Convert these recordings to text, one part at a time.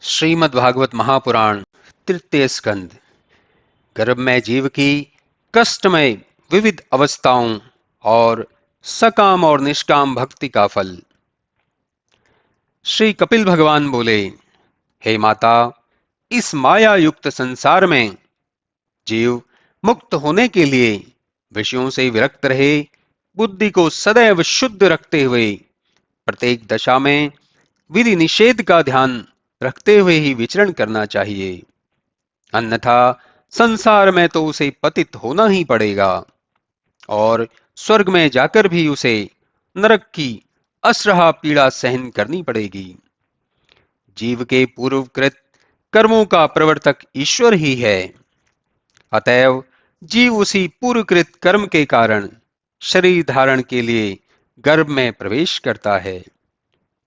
श्रीमद् भागवत महापुराण तृतीय स्कंद। गर्भ में जीव की कष्टमय विविध अवस्थाओं और सकाम और निष्काम भक्ति का फल। श्री कपिल भगवान बोले, हे माता, इस माया युक्त संसार में जीव मुक्त होने के लिए विषयों से विरक्त रहे, बुद्धि को सदैव शुद्ध रखते हुए प्रत्येक दशा में विधि निषेध का ध्यान रखते हुए ही विचरण करना चाहिए, अन्यथा संसार में तो उसे पतित होना ही पड़ेगा और स्वर्ग में जाकर भी उसे नरक की असह्य पीड़ा सहन करनी पड़ेगी। जीव के पूर्वकृत कर्मों का प्रवर्तक ईश्वर ही है, अतएव जीव उसी पूर्वकृत कर्म के कारण शरीर धारण के लिए गर्भ में प्रवेश करता है।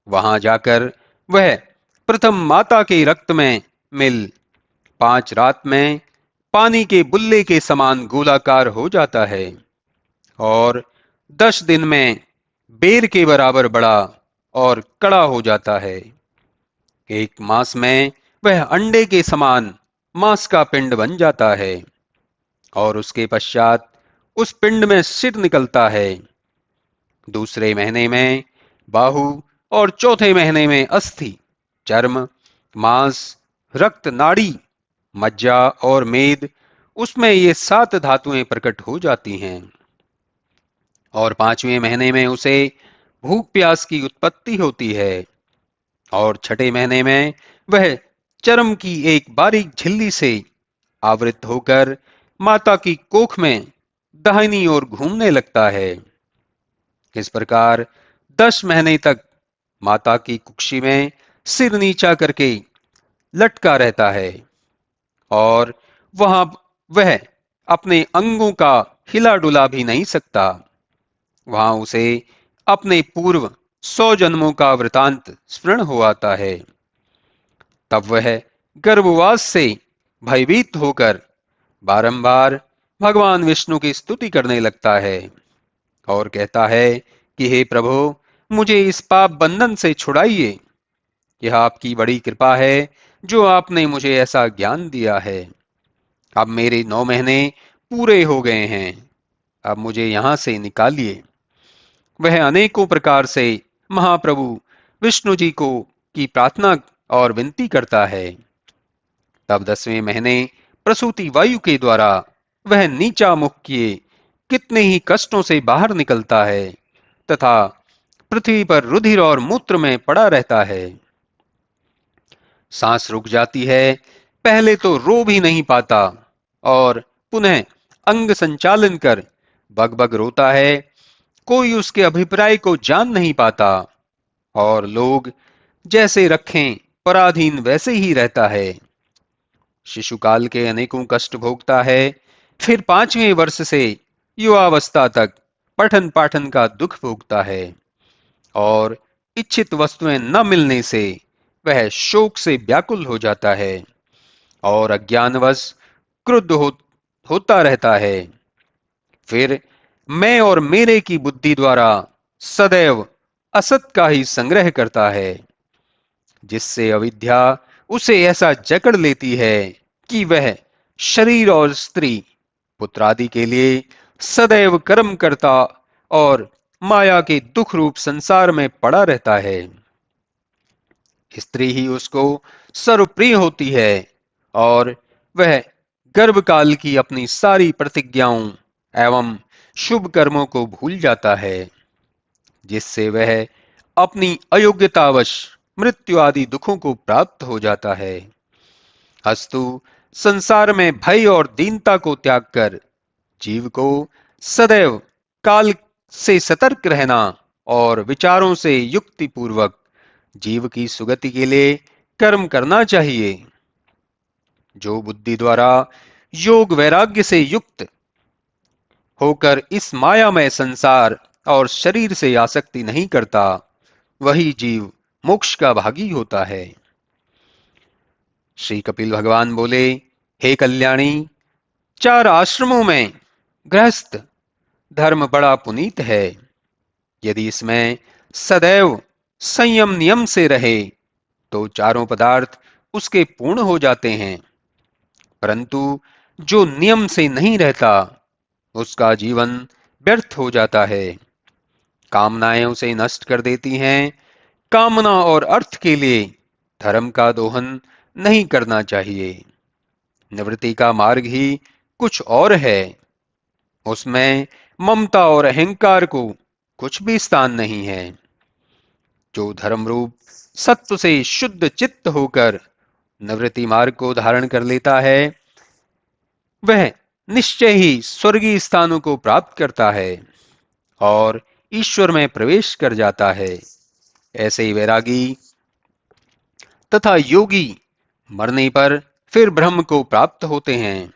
वहां जाकर वह प्रथम माता के रक्त में मिल 5 रात में पानी के बुल्ले के समान गोलाकार हो जाता है और 10 दिन में बेर के बराबर बड़ा और कड़ा हो जाता है। 1 मास में वह अंडे के समान मांस का पिंड बन जाता है और उसके पश्चात उस पिंड में सिर निकलता है। दूसरे महीने में बाहु और चौथे महीने में अस्थि, चर्म, मांस, रक्त, नाड़ी, मज्जा और मेद, उसमें ये 7 धातुएं प्रकट हो जाती हैं। और 5वें महीने में उसे भूख प्यास की उत्पत्ति होती है और 6ठे महीने में वह चर्म की एक बारीक झिल्ली से आवृत होकर माता की कोख में दाहिनी ओर घूमने लगता है। इस प्रकार 10 महीने तक माता की कुक्षी में सिर नीचा करके लटका रहता है और वहां वह अपने अंगों का हिला डुला भी नहीं सकता। वहां उसे अपने पूर्व 100 जन्मों का वृतांत स्मरण हो आता है। तब वह गर्भवास से भयभीत होकर बारंबार भगवान विष्णु की स्तुति करने लगता है और कहता है कि हे प्रभु, मुझे इस पाप बंधन से छुड़ाइए। यह आपकी बड़ी कृपा है जो आपने मुझे ऐसा ज्ञान दिया है। अब मेरे 9 महीने पूरे हो गए हैं, अब मुझे यहां से निकालिए। वह अनेकों प्रकार से महाप्रभु विष्णु जी को की प्रार्थना और विनती करता है। तब 10वें महीने प्रसूति वायु के द्वारा वह नीचा मुख किए कितने ही कष्टों से बाहर निकलता है तथा पृथ्वी पर रुधिर और मूत्र में पड़ा रहता है। सांस रुक जाती है, पहले तो रो भी नहीं पाता और पुनः अंग संचालन कर बग-बग रोता है। कोई उसके अभिप्राय को जान नहीं पाता और लोग जैसे रखें पराधीन वैसे ही रहता है। शिशुकाल के अनेकों कष्ट भोगता है, फिर 5वें वर्ष से युवावस्था तक पठन पाठन का दुख भोगता है और इच्छित वस्तुएं न मिलने से वह शोक से व्याकुल हो जाता है और अज्ञानवश क्रुद्ध होता रहता है। फिर मैं और मेरे की बुद्धि द्वारा सदैव असत का ही संग्रह करता है, जिससे अविद्या उसे ऐसा जकड़ लेती है कि वह शरीर और स्त्री पुत्रादि के लिए सदैव कर्म करता और माया के दुख रूप संसार में पड़ा रहता है। स्त्री ही उसको सर्वप्रिय होती है और वह गर्भकाल की अपनी सारी प्रतिज्ञाओं एवं शुभ कर्मों को भूल जाता है, जिससे वह अपनी अयोग्यतावश मृत्यु आदि दुखों को प्राप्त हो जाता है। अस्तु संसार में भय और दीनता को त्याग कर जीव को सदैव काल से सतर्क रहना और विचारों से युक्ति पूर्वक जीव की सुगति के लिए कर्म करना चाहिए। जो बुद्धि द्वारा योग वैराग्य से युक्त होकर इस मायामय संसार और शरीर से आसक्ति नहीं करता, वही जीव मोक्ष का भागी होता है। श्री कपिल भगवान बोले, हे कल्याणी, 4 आश्रमों में गृहस्थ धर्म बड़ा पुनीत है। यदि इसमें सदैव संयम नियम से रहे तो चारों पदार्थ उसके पूर्ण हो जाते हैं, परंतु जो नियम से नहीं रहता उसका जीवन व्यर्थ हो जाता है। कामनाएं उसे नष्ट कर देती हैं। कामना और अर्थ के लिए धर्म का दोहन नहीं करना चाहिए। निवृत्ति का मार्ग ही कुछ और है। उसमें ममता और अहंकार को कुछ भी स्थान नहीं है। जो धर्म रूप सत्व से शुद्ध चित्त होकर निवृत्ति मार्ग को धारण कर लेता है, वह निश्चय ही स्वर्गीय स्थानों को प्राप्त करता है और ईश्वर में प्रवेश कर जाता है। ऐसे वैरागी तथा योगी मरने पर फिर ब्रह्म को प्राप्त होते हैं।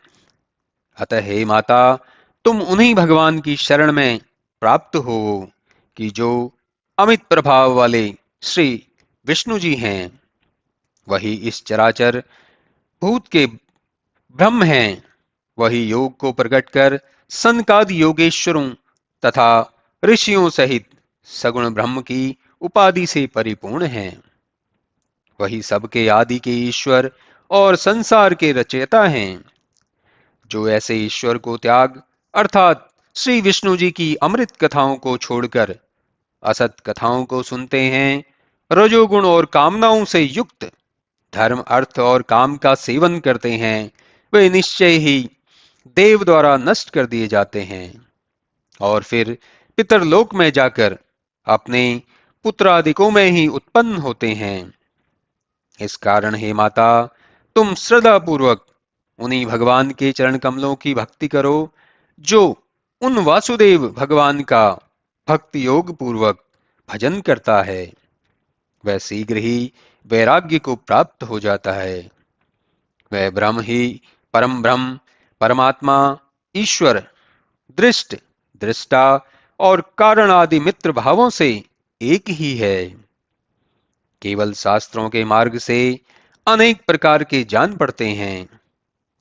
अतः हे माता, तुम उन्हीं भगवान की शरण में प्राप्त हो कि जो अमित प्रभाव वाले श्री विष्णु जी हैं। वही इस चराचर भूत के ब्रह्म हैं। वही योग को प्रकट कर सनकादि योगेश्वरों तथा ऋषियों सहित सगुण ब्रह्म की उपाधि से परिपूर्ण हैं। वही सबके आदि के ईश्वर और संसार के रचयिता हैं। जो ऐसे ईश्वर को त्याग अर्थात श्री विष्णु जी की अमृत कथाओं को छोड़कर असत कथाओं को सुनते हैं, रजोगुण और कामनाओं से युक्त धर्म अर्थ और काम का सेवन करते हैं, वे निश्चय ही देव द्वारा नष्ट कर दिए जाते हैं और फिर पितरलोक में जाकर अपने पुत्रादिकों में ही उत्पन्न होते हैं। इस कारण हे माता, तुम श्रद्धा पूर्वक उन्हीं भगवान के चरण कमलों की भक्ति करो जो उन वासुदेव भगवान का भक्ति योग पूर्वक भजन करता है। वह शीघ्र ही वैराग्य को प्राप्त हो जाता है। वह ब्रह्म ही परम ब्रह्म, परमात्मा, ईश्वर, दृष्ट, दृष्टा और कारण आदि मित्र भावों से एक ही है। केवल शास्त्रों के मार्ग से अनेक प्रकार के जान पड़ते हैं।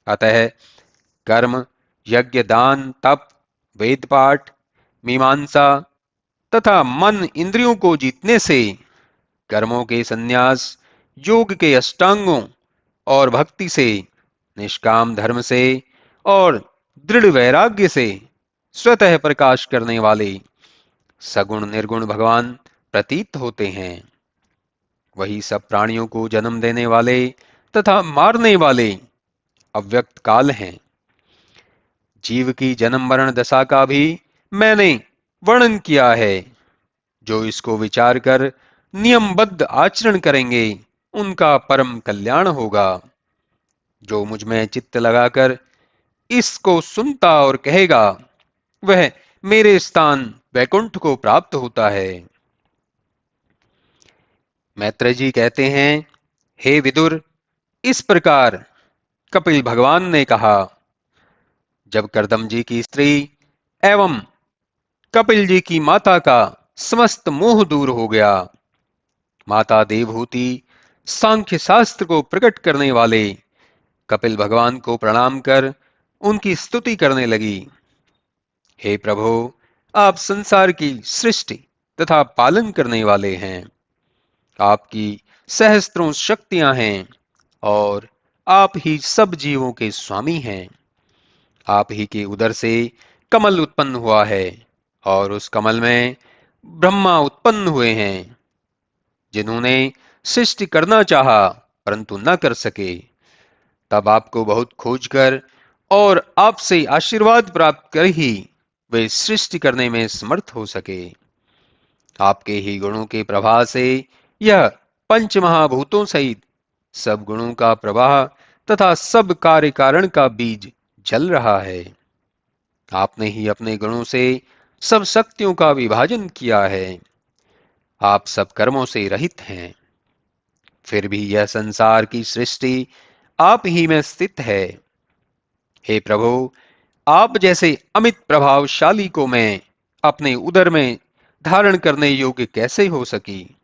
अतः कर्म, यज्ञ, दान, तप, वेद पाठ, मीमांसा तथा मन इंद्रियों को जीतने से, कर्मों के संन्यास, योग के अष्टांगों और भक्ति से, निष्काम धर्म से और दृढ़ वैराग्य से स्वतः प्रकाश करने वाले सगुण निर्गुण भगवान प्रतीत होते हैं। वही सब प्राणियों को जन्म देने वाले तथा मारने वाले अव्यक्त काल हैं। जीव की जन्म मरण दशा का भी मैंने वर्णन किया है। जो इसको विचार कर नियमबद्ध आचरण करेंगे उनका परम कल्याण होगा। जो मुझ में चित्त लगाकर इसको सुनता और कहेगा, वह मेरे स्थान वैकुंठ को प्राप्त होता है। मैत्रेय जी कहते हैं, हे विदुर, इस प्रकार कपिल भगवान ने कहा। जब कर्दम जी की स्त्री एवं कपिल जी की माता का समस्त मोह दूर हो गया, माता देवहूति सांख्य शास्त्र को प्रकट करने वाले कपिल भगवान को प्रणाम कर उनकी स्तुति करने लगी। हे प्रभु, आप संसार की सृष्टि तथा पालन करने वाले हैं। आपकी सहस्त्रों शक्तियां हैं और आप ही सब जीवों के स्वामी हैं। आप ही के उदर से कमल उत्पन्न हुआ है और उस कमल में ब्रह्मा उत्पन्न हुए हैं, जिन्होंने सृष्टि करना चाहा परंतु न कर सके। तब आपको बहुत खोजकर और आपसे आशीर्वाद प्राप्त कर ही वे सृष्टि करने में समर्थ हो सके। आपके ही गुणों के प्रभाव से यह पंच महाभूतों सहित सब गुणों का प्रवाह तथा सब कार्य कारण का बीज जल रहा है। आपने ही अपने गुणों से सब शक्तियों का विभाजन किया है। आप सब कर्मों से रहित हैं। फिर भी यह संसार की सृष्टि आप ही में स्थित है। हे प्रभु, आप जैसे अमित प्रभावशाली को मैं अपने उदर में धारण करने योग्य कैसे हो सकी?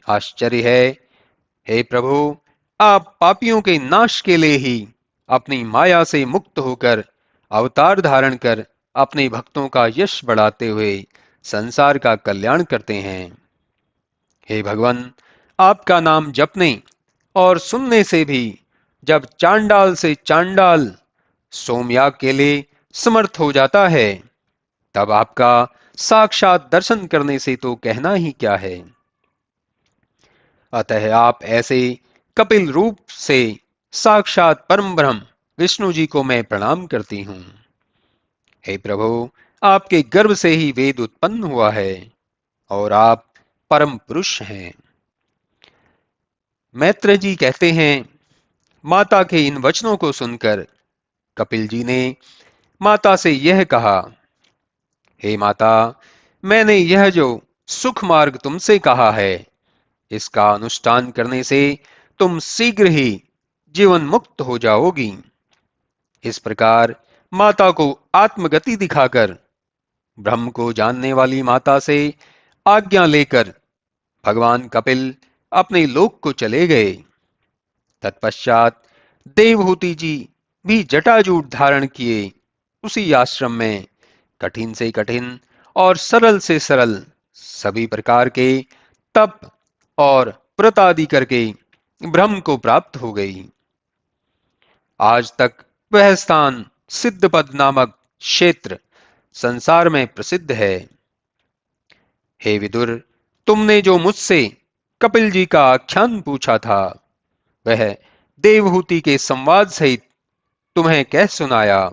आश्चर्य है। हे प्रभु, आप पापियों के नाश के लिए ही अपनी माया से मुक्त होकर अवतार धारण कर अपने भक्तों का यश बढ़ाते हुए संसार का कल्याण करते हैं। हे भगवान, आपका नाम जपने और सुनने से भी जब चांडाल से चांडाल सोमयाग के लिए समर्थ हो जाता है, तब आपका साक्षात दर्शन करने से तो कहना ही क्या है। अतः आप ऐसे कपिल रूप से साक्षात परम ब्रह्म विष्णु जी को मैं प्रणाम करती हूँ। हे प्रभु, आपके गर्भ से ही वेद उत्पन्न हुआ है और आप परम पुरुष हैं। मैत्र जी कहते हैं, माता के इन वचनों को सुनकर कपिल जी ने माता से यह कहा, हे माता, मैंने यह जो सुख मार्ग तुमसे कहा है, इसका अनुष्ठान करने से तुम शीघ्र ही जीवन मुक्त हो जाओगी। इस प्रकार माता को आत्मगति दिखाकर ब्रह्म को जानने वाली माता से आज्ञा लेकर भगवान कपिल अपने लोक को चले गए। तत्पश्चात देवहूति जी भी जटाजूट धारण किए उसी आश्रम में कठिन से कठिन और सरल से सरल सभी प्रकार के तप और व्रत आदि करके ब्रह्म को प्राप्त हो गई। आज तक वह स्थान सिद्धपद नामक क्षेत्र संसार में प्रसिद्ध है। हे विदुर, तुमने जो मुझसे कपिल जी का आख्यान पूछा था, वह देवहूति के संवाद सहित तुम्हें कह सुनाया।